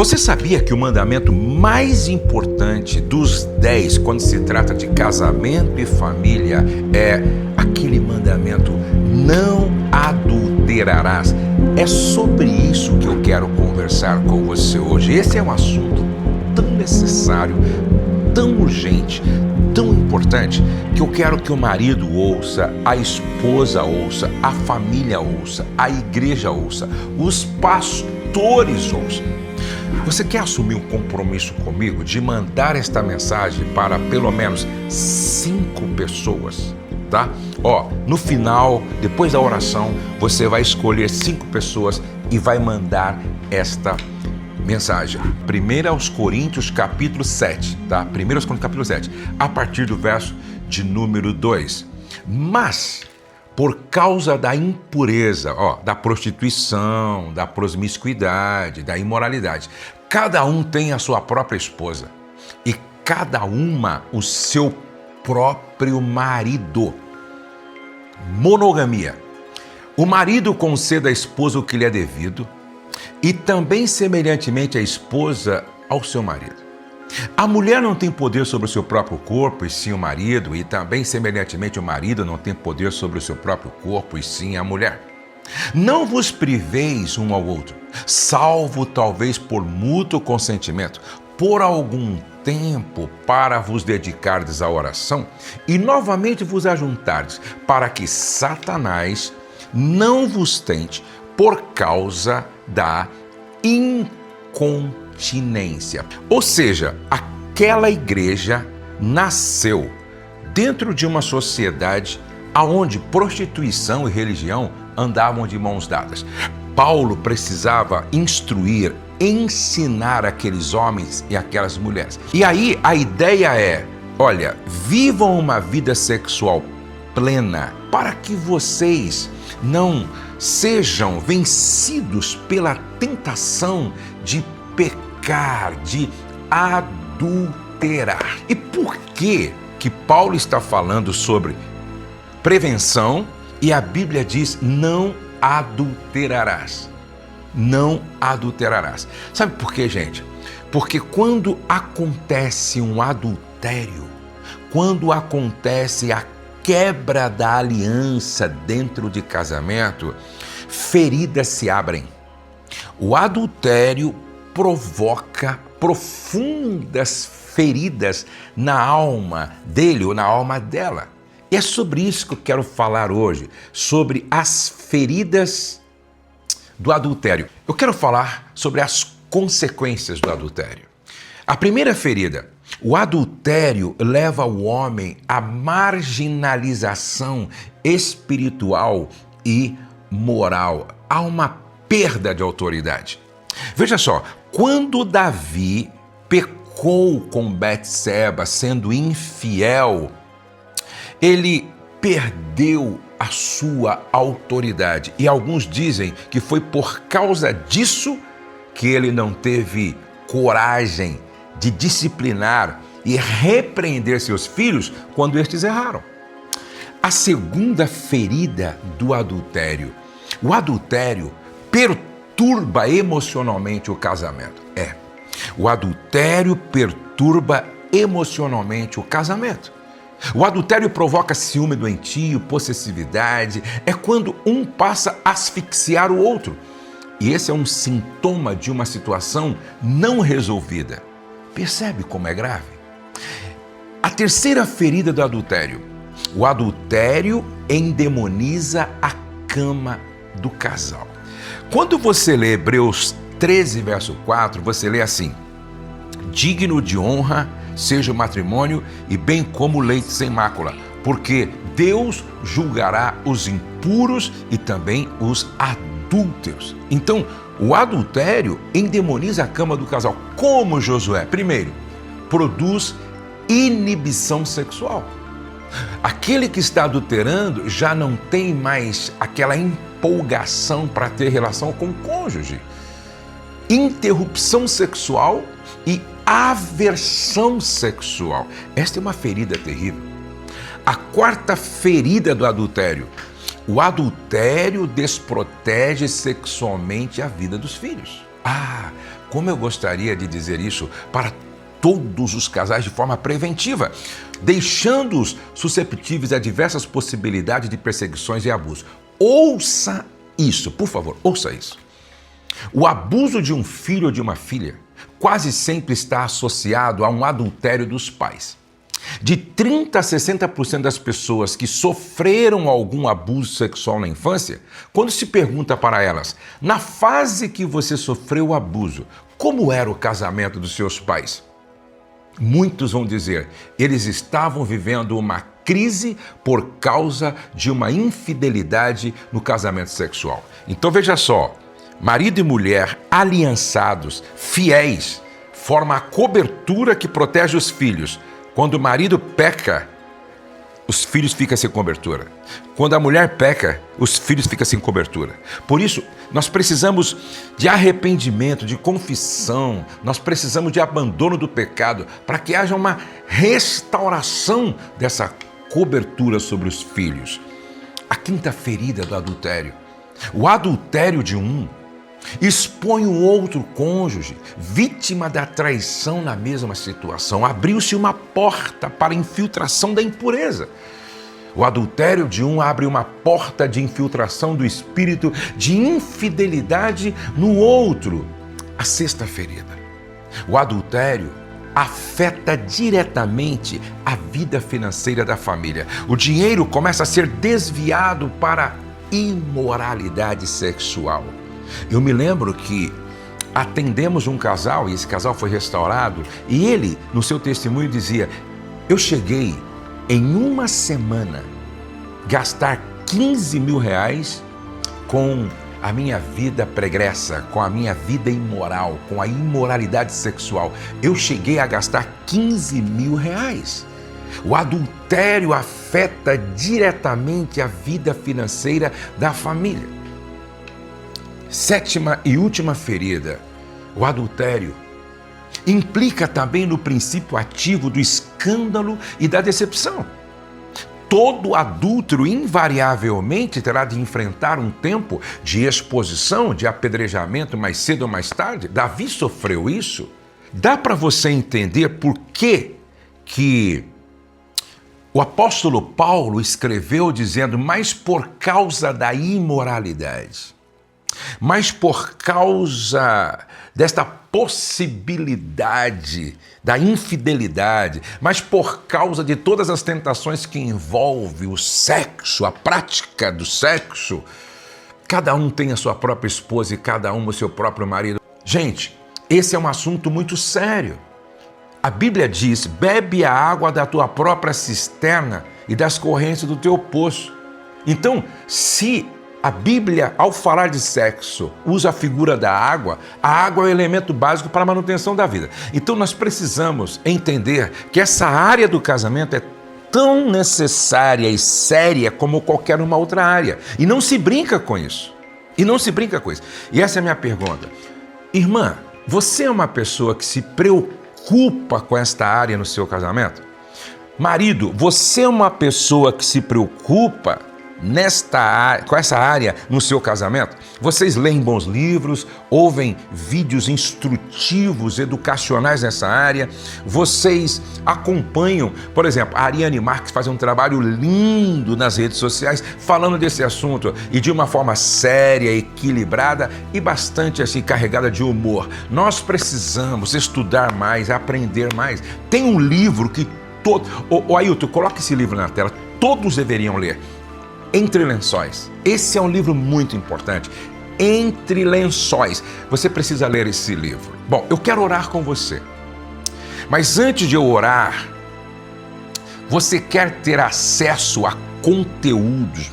Você sabia que o mandamento mais importante dos 10, quando se trata de casamento e família, é aquele mandamento: não adulterarás? É sobre isso que eu quero conversar com você hoje. Esse é um assunto tão necessário, tão urgente, tão importante, que eu quero que o marido ouça, a esposa ouça, a família ouça, a igreja ouça, os pastores ouçam. Você quer assumir um compromisso comigo de mandar esta mensagem para pelo menos 5 pessoas, tá? No final, depois da oração, você vai escolher 5 pessoas e vai mandar esta mensagem. 1 Coríntios capítulo 7, tá? 1 Coríntios capítulo 7, a partir do verso de número 2. Mas por causa da impureza, da prostituição, da promiscuidade, da imoralidade, cada um tem a sua própria esposa e cada uma o seu próprio marido. Monogamia. O marido conceda à esposa o que lhe é devido e também semelhantemente a esposa ao seu marido. A mulher não tem poder sobre o seu próprio corpo, e sim o marido, e também, semelhantemente, o marido não tem poder sobre o seu próprio corpo, e sim a mulher. Não vos priveis um ao outro, salvo talvez por mútuo consentimento, por algum tempo para vos dedicardes à oração e novamente vos ajuntardes, para que Satanás não vos tente por causa da incontinência. Ou seja, aquela igreja nasceu dentro de uma sociedade onde prostituição e religião andavam de mãos dadas. Paulo precisava instruir, ensinar aqueles homens e aquelas mulheres. E aí a ideia é, vivam uma vida sexual plena para que vocês não sejam vencidos pela tentação de pecar, de adulterar. E por que Paulo está falando sobre prevenção e a Bíblia diz não adulterarás? Não adulterarás. Sabe por quê, gente? Porque quando acontece um adultério, quando acontece a quebra da aliança dentro de casamento, feridas se abrem. O adultério provoca profundas feridas na alma dele ou na alma dela. E é sobre isso que eu quero falar hoje, sobre as feridas do adultério. Eu quero falar sobre as consequências do adultério. A primeira ferida: o adultério leva o homem à marginalização espiritual e moral. Há uma perda de autoridade. Veja só, quando Davi pecou com Betseba, sendo infiel, ele perdeu a sua autoridade. E alguns dizem que foi por causa disso que ele não teve coragem de disciplinar e repreender seus filhos quando estes erraram. A segunda ferida do adultério: o adultério perturba emocionalmente o casamento. O adultério perturba emocionalmente o casamento. O adultério provoca ciúme doentio, possessividade. É quando um passa a asfixiar o outro. E esse é um sintoma de uma situação não resolvida. Percebe como é grave? A terceira ferida do adultério: o adultério endemoniza a cama do casal. Quando você lê Hebreus 13, verso 4, você lê assim: digno de honra seja o matrimônio e bem como o leite sem mácula, porque Deus julgará os impuros e também os adúlteros. Então, o adultério endemoniza a cama do casal. Como, Josué? Primeiro, produz inibição sexual. Aquele que está adulterando já não tem mais aquela empolgação para ter relação com o cônjuge. Interrupção sexual e aversão sexual. Esta é uma ferida terrível. A quarta ferida do adultério: o adultério desprotege sexualmente a vida dos filhos. Ah, como eu gostaria de dizer isso para todos os casais de forma preventiva, deixando-os susceptíveis a diversas possibilidades de perseguições e abuso. Ouça isso, por favor, ouça isso. O abuso de um filho ou de uma filha quase sempre está associado a um adultério dos pais. De 30% a 60% das pessoas que sofreram algum abuso sexual na infância, quando se pergunta para elas, na fase que você sofreu o abuso, como era o casamento dos seus pais? Muitos vão dizer, eles estavam vivendo uma crise por causa de uma infidelidade no casamento sexual. Então veja só, marido e mulher aliançados, fiéis, formam a cobertura que protege os filhos. Quando o marido peca, os filhos ficam sem cobertura. Quando a mulher peca, os filhos ficam sem cobertura. Por isso, nós precisamos de arrependimento, de confissão, nós precisamos de abandono do pecado para que haja uma restauração dessa cobertura sobre os filhos. A quinta ferida do adultério. O adultério de um expõe um outro cônjuge, vítima da traição na mesma situação. Abriu-se uma porta para a infiltração da impureza. O adultério de um abre uma porta de infiltração do espírito de infidelidade no outro. A sexta ferida. O adultério afeta diretamente a vida financeira da família. O dinheiro começa a ser desviado para imoralidade sexual. Eu me lembro que atendemos um casal e esse casal foi restaurado e ele, no seu testemunho, dizia: eu cheguei em uma semana gastar 15 mil reais com a minha vida pregressa, com a minha vida imoral, com a imoralidade sexual. Eu cheguei a gastar 15 mil reais. O adultério afeta diretamente a vida financeira da família. Sétima e última ferida, o adultério implica também no princípio ativo do escândalo e da decepção. Todo adúltero invariavelmente terá de enfrentar um tempo de exposição, de apedrejamento mais cedo ou mais tarde. Davi sofreu isso. Dá para você entender por que o apóstolo Paulo escreveu dizendo, mas por causa da imoralidade, mas por causa desta possibilidade da infidelidade, mas por causa de todas as tentações que envolvem o sexo, a prática do sexo, cada um tem a sua própria esposa e cada um o seu próprio marido. Gente, esse é um assunto muito sério. A Bíblia diz, bebe a água da tua própria cisterna e das correntes do teu poço. Então, se a Bíblia, ao falar de sexo, usa a figura da água, a água é o elemento básico para a manutenção da vida. Então nós precisamos entender que essa área do casamento é tão necessária e séria como qualquer uma outra área. E não se brinca com isso. E essa é a minha pergunta. Irmã, você é uma pessoa que se preocupa com esta área no seu casamento? Marido, você é uma pessoa que se preocupa com essa área no seu casamento? Vocês leem bons livros, ouvem vídeos instrutivos, educacionais nessa área, vocês acompanham, por exemplo, a Ariane Marques faz um trabalho lindo nas redes sociais falando desse assunto e de uma forma séria, equilibrada e bastante assim carregada de humor. Nós precisamos estudar mais, aprender mais. Tem um livro que Ailton, coloca esse livro na tela, todos deveriam ler. Entre Lençóis. Esse é um livro muito importante. Entre Lençóis. Você precisa ler esse livro. Bom, eu quero orar com você. Mas antes de eu orar, você quer ter acesso a conteúdos?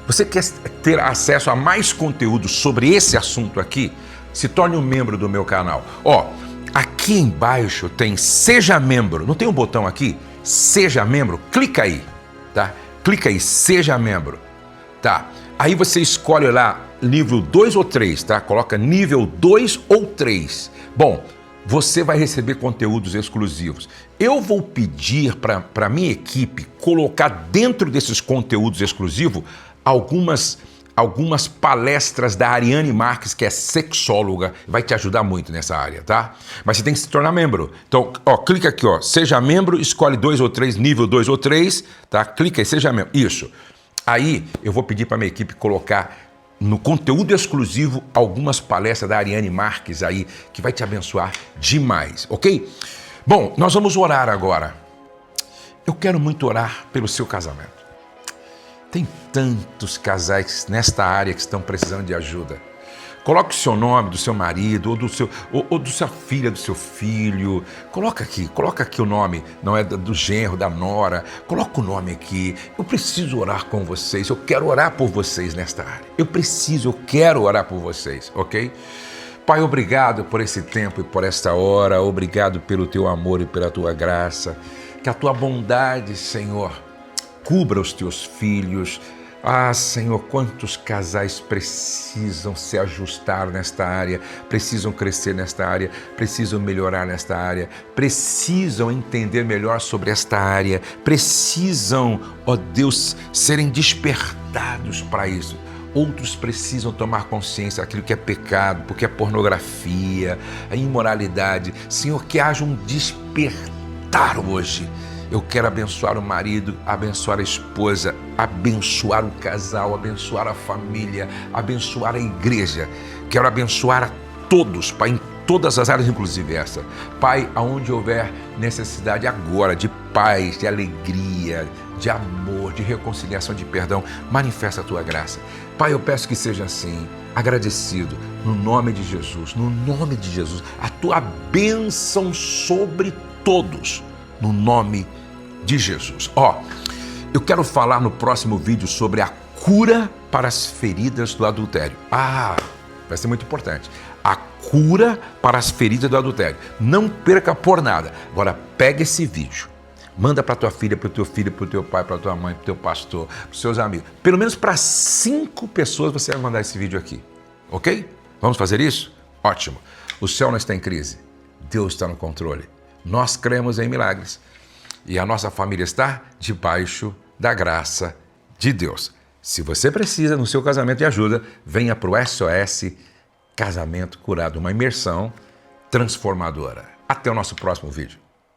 Você quer ter acesso a mais conteúdos sobre esse assunto aqui? Se torne um membro do meu canal. Aqui embaixo tem Seja Membro. Não tem um botão aqui? Seja Membro. Clica aí, tá? Clica aí, Seja Membro, tá? Aí você escolhe lá nível 2 ou 3, tá? Coloca nível 2 ou 3. Bom, você vai receber conteúdos exclusivos. Eu vou pedir para a minha equipe colocar dentro desses conteúdos exclusivos algumas algumas palestras da Ariane Marques, que é sexóloga, vai te ajudar muito nessa área, tá? Mas você tem que se tornar membro. Então, ó, clica aqui, ó, seja membro, escolhe 2 ou 3, nível 2 ou 3, tá? Clica aí, seja membro. Isso. Aí eu vou pedir para minha equipe colocar no conteúdo exclusivo algumas palestras da Ariane Marques aí, que vai te abençoar demais, ok? Bom, nós vamos orar agora. Eu quero muito orar pelo seu casamento. Tem tantos casais nesta área que estão precisando de ajuda. Coloque o seu nome, do seu marido, ou do sua filha, do seu filho. Coloca aqui o nome, não é do genro, da nora. Coloca o nome aqui. Eu preciso orar com vocês, eu quero orar por vocês nesta área. Eu quero orar por vocês, ok? Pai, obrigado por esse tempo e por esta hora. Obrigado pelo teu amor e pela tua graça. Que a tua bondade, Senhor, cubra os teus filhos. Ah, Senhor, quantos casais precisam se ajustar nesta área, precisam crescer nesta área, precisam melhorar nesta área, precisam entender melhor sobre esta área, precisam, ó Deus, serem despertados para isso. Outros precisam tomar consciência daquilo que é pecado, porque é pornografia, é imoralidade. Senhor, que haja um despertar hoje. Eu quero abençoar o marido, abençoar a esposa, abençoar o casal, abençoar a família, abençoar a igreja. Quero abençoar a todos, Pai, em todas as áreas, inclusive essa. Pai, aonde houver necessidade agora de paz, de alegria, de amor, de reconciliação, de perdão, manifesta a tua graça. Pai, eu peço que seja assim, agradecido, no nome de Jesus, a tua bênção sobre todos, no nome de Jesus. Ó, eu quero falar no próximo vídeo sobre a cura para as feridas do adultério. Ah, vai ser muito importante. A cura para as feridas do adultério. Não perca por nada. Agora, pega esse vídeo. Manda para tua filha, para o teu filho, para o teu pai, para tua mãe, para o teu pastor, para os seus amigos. Pelo menos para 5 pessoas você vai mandar esse vídeo aqui. Ok? Vamos fazer isso? Ótimo. O céu não está em crise. Deus está no controle. Nós cremos em milagres. E a nossa família está debaixo da graça de Deus. Se você precisa no seu casamento de ajuda, venha para o SOS Casamento Curado, uma imersão transformadora. Até o nosso próximo vídeo.